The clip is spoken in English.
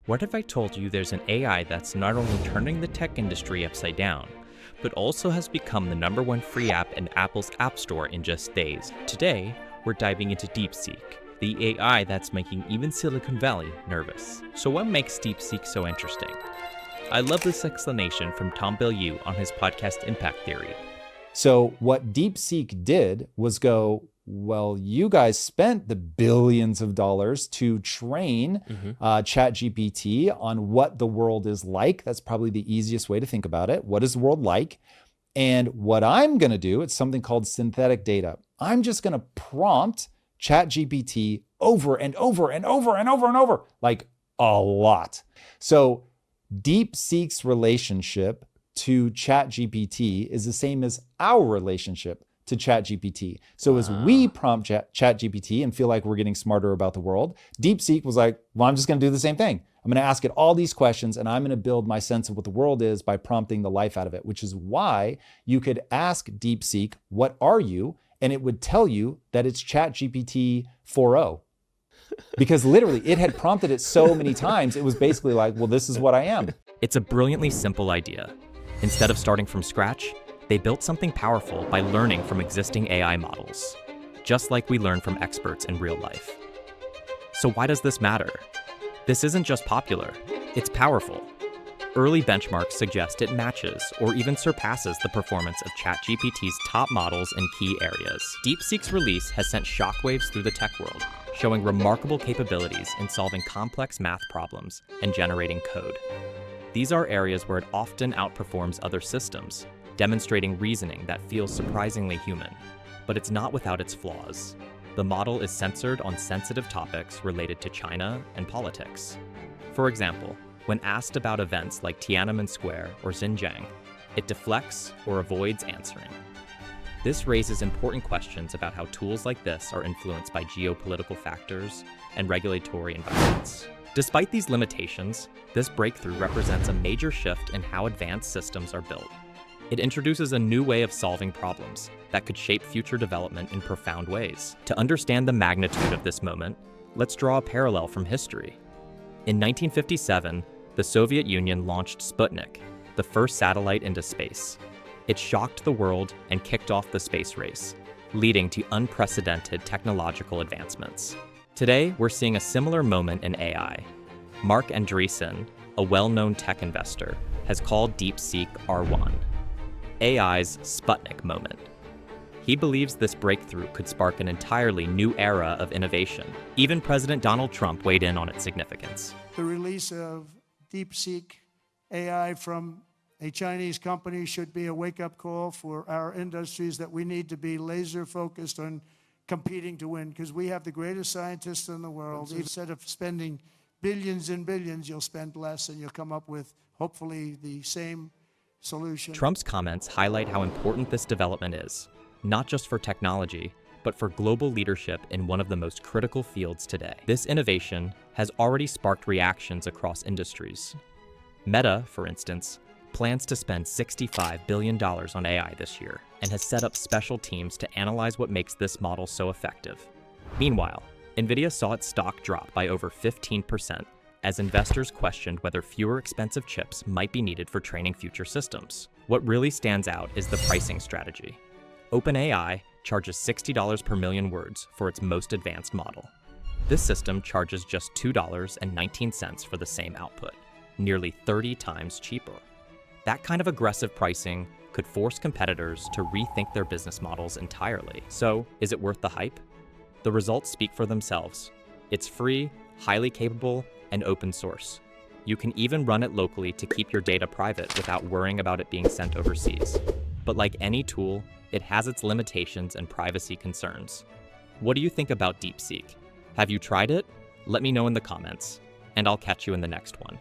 What if I told you there's an AI that's not only turning the tech industry upside down, but also has become the #1 free app in Apple's App Store in just days? Today, we're diving into DeepSeek, the AI that's making even Silicon Valley nervous. So what makes DeepSeek so interesting? I love this explanation from Tom Bilyeu on his podcast Impact Theory. So what DeepSeek did was go, well, you guys spent the billions of dollars to train ChatGPT on what the world is like. That's probably the easiest way to think about it. What is the world like? And what I'm going to do, it's something called synthetic data. I'm just going to prompt ChatGPT over and over and over and over and over, like a lot. So DeepSeek's relationship to ChatGPT is the same as our relationship to ChatGPT. So as we prompt ChatGPT and feel like we're getting smarter about the world, DeepSeek was like, well, I'm just going to do the same thing. I'm going to ask it all these questions and I'm going to build my sense of what the world is by prompting the life out of it, which is why you could ask DeepSeek, what are you? And it would tell you that it's ChatGPT 4.0. Because literally it had prompted it so many times, it was basically like, well, this is what I am. It's a brilliantly simple idea. Instead of starting from scratch, they built something powerful by learning from existing AI models, just like we learn from experts in real life. So why does this matter? This isn't just popular, it's powerful. Early benchmarks suggest it matches or even surpasses the performance of ChatGPT's top models in key areas. DeepSeek's release has sent shockwaves through the tech world, showing remarkable capabilities in solving complex math problems and generating code. These are areas where it often outperforms other systems, demonstrating reasoning that feels surprisingly human. But it's not without its flaws. The model is censored on sensitive topics related to China and politics. For example, when asked about events like Tiananmen Square or Xinjiang, it deflects or avoids answering. This raises important questions about how tools like this are influenced by geopolitical factors and regulatory environments. Despite these limitations, this breakthrough represents a major shift in how advanced systems are built. It introduces a new way of solving problems that could shape future development in profound ways. To understand the magnitude of this moment, let's draw a parallel from history. In 1957, the Soviet Union launched Sputnik, the first satellite into space. It shocked the world and kicked off the space race, leading to unprecedented technological advancements. Today, we're seeing a similar moment in AI. Mark Andreessen, a well-known tech investor, has called DeepSeek R1 AI's Sputnik moment. He believes this breakthrough could spark an entirely new era of innovation. Even President Donald Trump weighed in on its significance. The release of DeepSeek AI from a Chinese company should be a wake-up call for our industries that we need to be laser-focused on competing to win, because we have the greatest scientists in the world. Instead of spending billions and billions, you'll spend less and you'll come up with, hopefully, the same solution. Trump's comments highlight how important this development is, not just for technology, but for global leadership in one of the most critical fields today. This innovation has already sparked reactions across industries. Meta, for instance, plans to spend $65 billion on AI this year and has set up special teams to analyze what makes this model so effective. Meanwhile, NVIDIA saw its stock drop by over 15% as investors questioned whether fewer expensive chips might be needed for training future systems. What really stands out is the pricing strategy. OpenAI charges $60 per million words for its most advanced model. This system charges just $2.19 for the same output, nearly 30 times cheaper. That kind of aggressive pricing could force competitors to rethink their business models entirely. So, is it worth the hype? The results speak for themselves. It's free, highly capable, and open source. You can even run it locally to keep your data private without worrying about it being sent overseas. But like any tool, it has its limitations and privacy concerns. What do you think about DeepSeek? Have you tried it? Let me know in the comments, and I'll catch you in the next one.